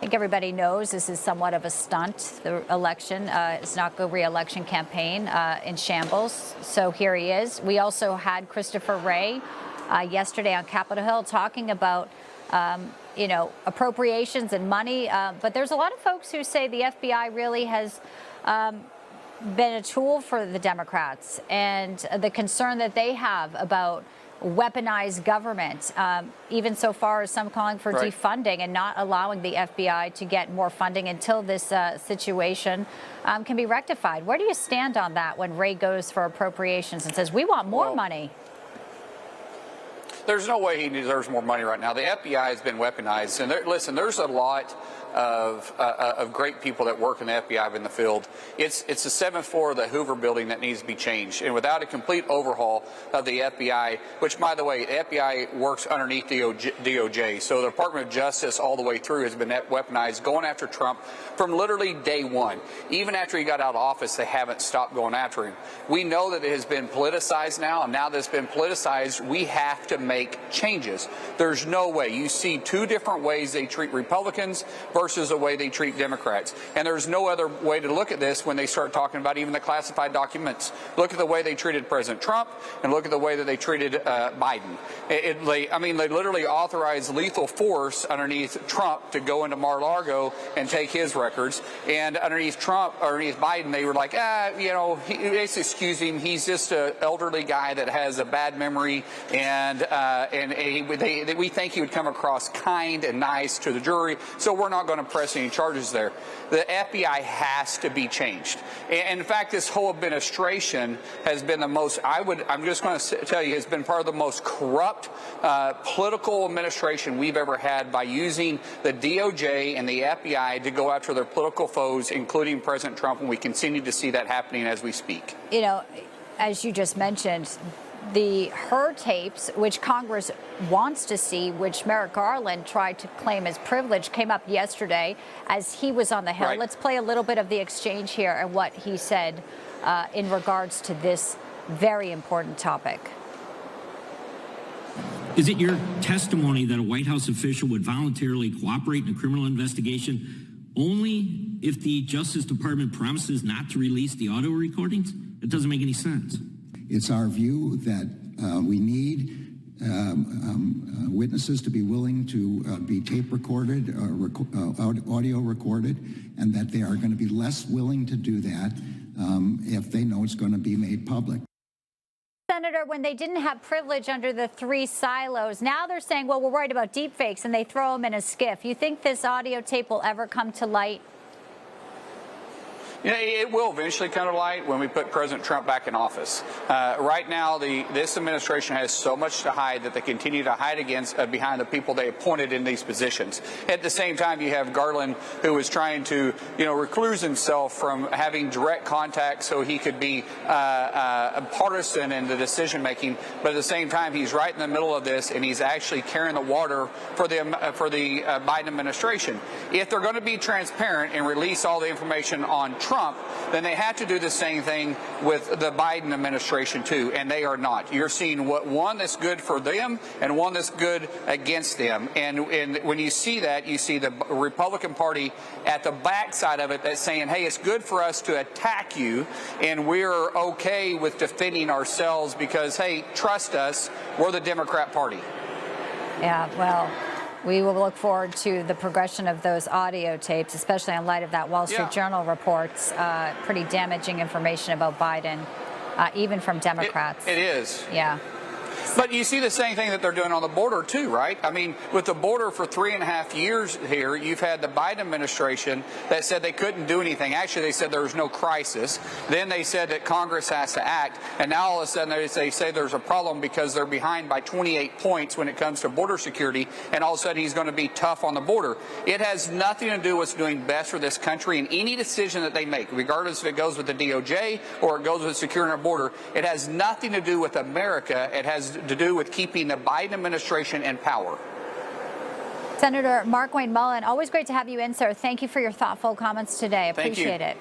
think everybody knows this is somewhat of a stunt. The election is not a re-election campaign in shambles. So here he is. We also had Christopher Wray yesterday on Capitol Hill talking about, appropriations and money. But there's a lot of folks who say the FBI really has been a tool for the Democrats, and the concern that they have about weaponized government, even so far as some calling for defunding and not allowing the FBI to get more funding until this situation can be rectified. Where do you stand on that when Wray goes for appropriations and says, we want more money? There's no way he deserves more money right now. The FBI has been weaponized. And listen, there's a lot of great people that work in the FBI in the field. It's the 7th floor of the Hoover building that needs to be changed. And without a complete overhaul of the FBI, which, by the way, the FBI works underneath the DOJ. So the Department of Justice all the way through has been weaponized, going after Trump from literally day one. Even after he got out of office, they haven't stopped going after him. We know that it has been politicized now, and now that it's been politicized, we have to make changes. There's no way. You see two different ways they treat Republicans versus the way they treat Democrats. And there's no other way to look at this when they start talking about even the classified documents. Look at the way they treated President Trump and look at the way that they treated Biden. They literally authorized lethal force underneath Trump to go into Mar-a-Lago and take his records. And underneath Biden, they were like, let's excuse him. He's just an elderly guy that has a bad memory, and we think he would come across kind and nice to the jury, so we're not going to press any charges there. The FBI has to be changed. And in fact, this whole administration has been the most, I'm just going to tell you, has been part of the most corrupt political administration we've ever had by using the DOJ and the FBI to go after their political foes, including President Trump, and we continue to see that happening as we speak. As you just mentioned, the tapes, which Congress wants to see, which Merrick Garland tried to claim as privilege, came up yesterday as he was on the Hill. Right. Let's play a little bit of the exchange here and what he said in regards to this very important topic. Is it your testimony that a White House official would voluntarily cooperate in a criminal investigation only if the Justice Department promises not to release the audio recordings? It doesn't make any sense. It's our view that we need witnesses to be willing to be tape recorded or audio recorded, and that they are going to be less willing to do that if they know it's going to be made public. Senator, when they didn't have privilege under the 3 silos, now they're saying, well, we're worried about deepfakes, and they throw them in a skiff. You think this audio tape will ever come to light? It will eventually come to light when we put President Trump back in office. Right now, this administration has so much to hide that they continue to hide behind the people they appointed in these positions. At the same time, you have Garland, who is trying to, recluse himself from having direct contact so he could be partisan in the decision making. But at the same time, he's right in the middle of this, and he's actually carrying the water for the Biden administration. If they're going to be transparent and release all the information on Trump, then they have to do the same thing with the Biden administration too, and they are not. You're seeing one that's good for them and one that's good against them, and when you see that, you see the Republican Party at the backside of it that's saying, hey, it's good for us to attack you, and we're okay with defending ourselves because, hey, trust us, we're the Democrat Party. Yeah, well, we will look forward to the progression of those audio tapes, especially in light of that Wall Street Journal reports pretty damaging information about Biden, even from Democrats. It is. Yeah. But you see the same thing that they're doing on the border, too, right? I mean, with the border for 3.5 years here, you've had the Biden administration that said they couldn't do anything. Actually, they said there was no crisis. Then they said that Congress has to act. And now all of a sudden they say there's a problem because they're behind by 28 points when it comes to border security. And all of a sudden he's going to be tough on the border. It has nothing to do with what's doing best for this country. And any decision that they make, regardless if it goes with the DOJ or it goes with securing our border, it has nothing to do with America. It has to do with keeping the Biden administration in power. Senator Markwayne Mullin, always great to have you in, sir. Thank you for your thoughtful comments today. Appreciate it.